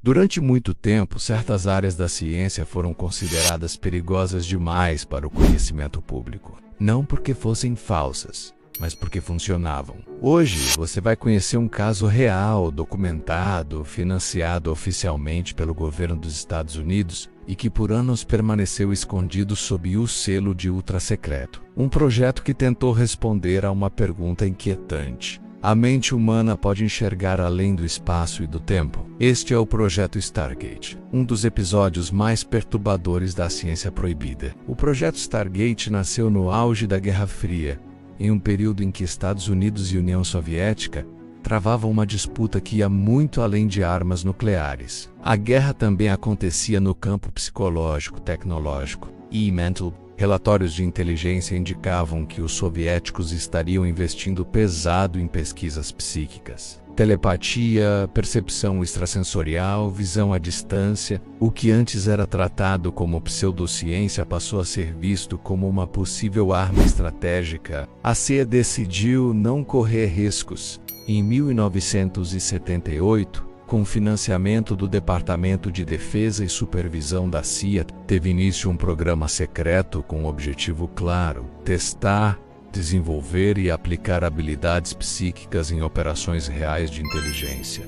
Durante muito tempo, certas áreas da ciência foram consideradas perigosas demais para o conhecimento público. Não porque fossem falsas, mas porque funcionavam. Hoje, você vai conhecer um caso real, documentado, financiado oficialmente pelo governo dos Estados Unidos e que por anos permaneceu escondido sob o selo de ultra-secreto. Um projeto que tentou responder a uma pergunta inquietante. A mente humana pode enxergar além do espaço e do tempo. Este é o Projeto Stargate, um dos episódios mais perturbadores da ciência proibida. O Projeto Stargate nasceu no auge da Guerra Fria, em um período em que Estados Unidos e União Soviética travavam uma disputa que ia muito além de armas nucleares. A guerra também acontecia no campo psicológico, tecnológico e mental. Relatórios de inteligência indicavam que os soviéticos estariam investindo pesado em pesquisas psíquicas. Telepatia, percepção extrasensorial, visão à distância, o que antes era tratado como pseudociência passou a ser visto como uma possível arma estratégica. A CIA decidiu não correr riscos. Em 1978, com financiamento do Departamento de Defesa e Supervisão da CIA, teve início um programa secreto com um objetivo claro: testar, desenvolver e aplicar habilidades psíquicas em operações reais de inteligência.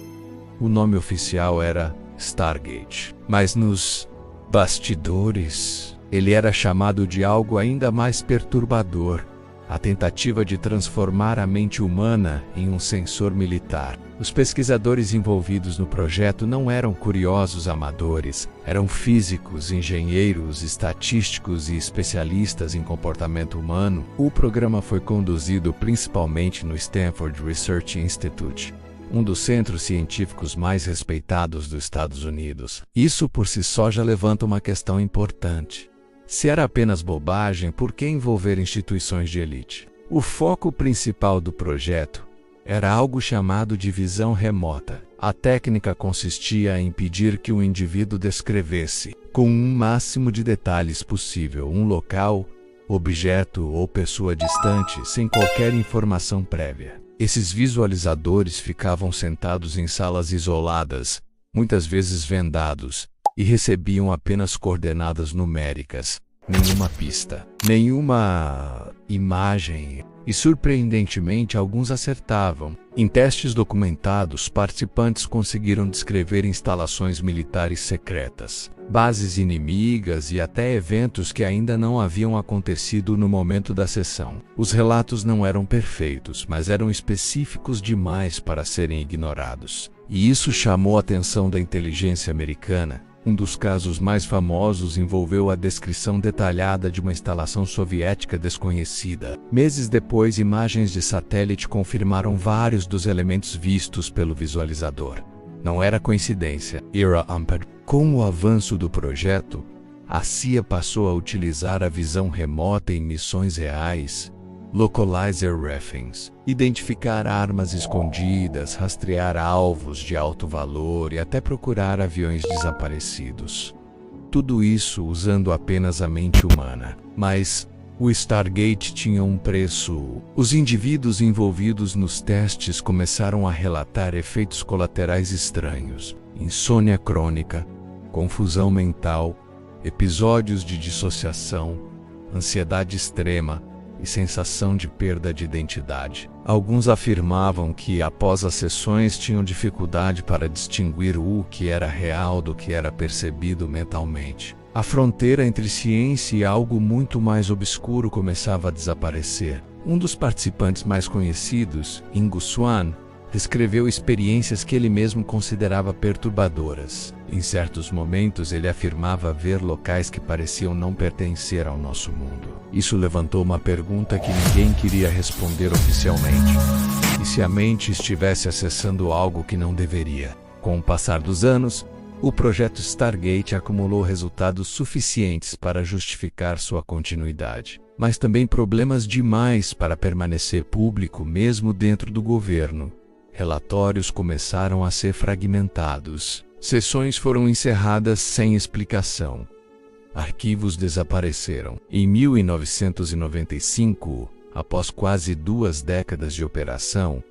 O nome oficial era Stargate, mas nos bastidores, ele era chamado de algo ainda mais perturbador: a tentativa de transformar a mente humana em um sensor militar. Os pesquisadores envolvidos no projeto não eram curiosos amadores, eram físicos, engenheiros, estatísticos e especialistas em comportamento humano. O programa foi conduzido principalmente no Stanford Research Institute, um dos centros científicos mais respeitados dos Estados Unidos. Isso por si só já levanta uma questão importante. Se era apenas bobagem, por que envolver instituições de elite? O foco principal do projeto era algo chamado de visão remota. A técnica consistia em impedir que o indivíduo descrevesse, com um máximo de detalhes possível, um local, objeto ou pessoa distante, sem qualquer informação prévia. Esses visualizadores ficavam sentados em salas isoladas, muitas vezes vendados, e recebiam apenas coordenadas numéricas, nenhuma pista, nenhuma imagem, e surpreendentemente alguns acertavam. Em testes documentados, participantes conseguiram descrever instalações militares secretas, bases inimigas e até eventos que ainda não haviam acontecido no momento da sessão. Os relatos não eram perfeitos, mas eram específicos demais para serem ignorados. E isso chamou a atenção da inteligência americana. Um dos casos mais famosos envolveu a descrição detalhada de uma instalação soviética desconhecida. Meses depois, imagens de satélite confirmaram vários dos elementos vistos pelo visualizador. Não era coincidência. Com o avanço do projeto, a CIA passou a utilizar a visão remota em missões reais, Localizer Reference, identificar armas escondidas, rastrear alvos de alto valor e até procurar aviões desaparecidos. Tudo isso usando apenas a mente humana. Mas o Stargate tinha um preço. Os indivíduos envolvidos nos testes começaram a relatar efeitos colaterais estranhos: insônia crônica, confusão mental, episódios de dissociação, ansiedade extrema e sensação de perda de identidade. Alguns afirmavam que, após as sessões, tinham dificuldade para distinguir o que era real do que era percebido mentalmente. A fronteira entre ciência e algo muito mais obscuro começava a desaparecer. Um dos participantes mais conhecidos, Ingo Swann, descreveu experiências que ele mesmo considerava perturbadoras. Em certos momentos, ele afirmava ver locais que pareciam não pertencer ao nosso mundo. Isso levantou uma pergunta que ninguém queria responder oficialmente: e se a mente estivesse acessando algo que não deveria? Com o passar dos anos, o projeto Stargate acumulou resultados suficientes para justificar sua continuidade, mas também problemas demais para permanecer público mesmo dentro do governo. Relatórios começaram a ser fragmentados. Sessões foram encerradas sem explicação. Arquivos desapareceram. Em 1995, após quase 2 décadas de operação,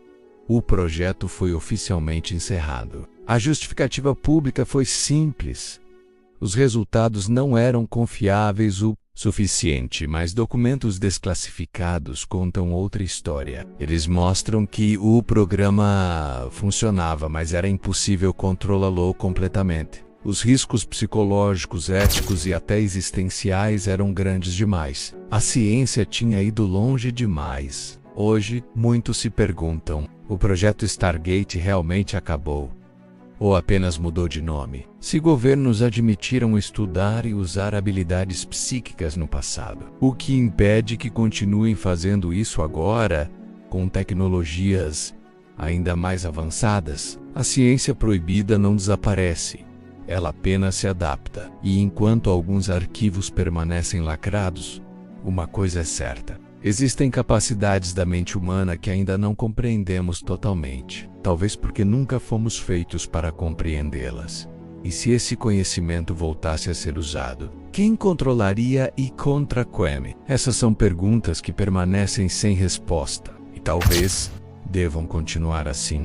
o projeto foi oficialmente encerrado. A justificativa pública foi simples. Os resultados não eram confiáveis o suficiente, mas documentos desclassificados contam outra história. Eles mostram que o programa funcionava, mas era impossível controlá-lo completamente. Os riscos psicológicos, éticos e até existenciais eram grandes demais. A ciência tinha ido longe demais. Hoje, muitos se perguntam: o projeto Stargate realmente acabou? Ou apenas mudou de nome? Se governos admitiram estudar e usar habilidades psíquicas no passado, o que impede que continuem fazendo isso agora, com tecnologias ainda mais avançadas? A ciência proibida não desaparece. Ela apenas se adapta. E enquanto alguns arquivos permanecem lacrados, uma coisa é certa: existem capacidades da mente humana que ainda não compreendemos totalmente, talvez porque nunca fomos feitos para compreendê-las. E se esse conhecimento voltasse a ser usado, quem controlaria e contra quem? Essas são perguntas que permanecem sem resposta, e talvez devam continuar assim.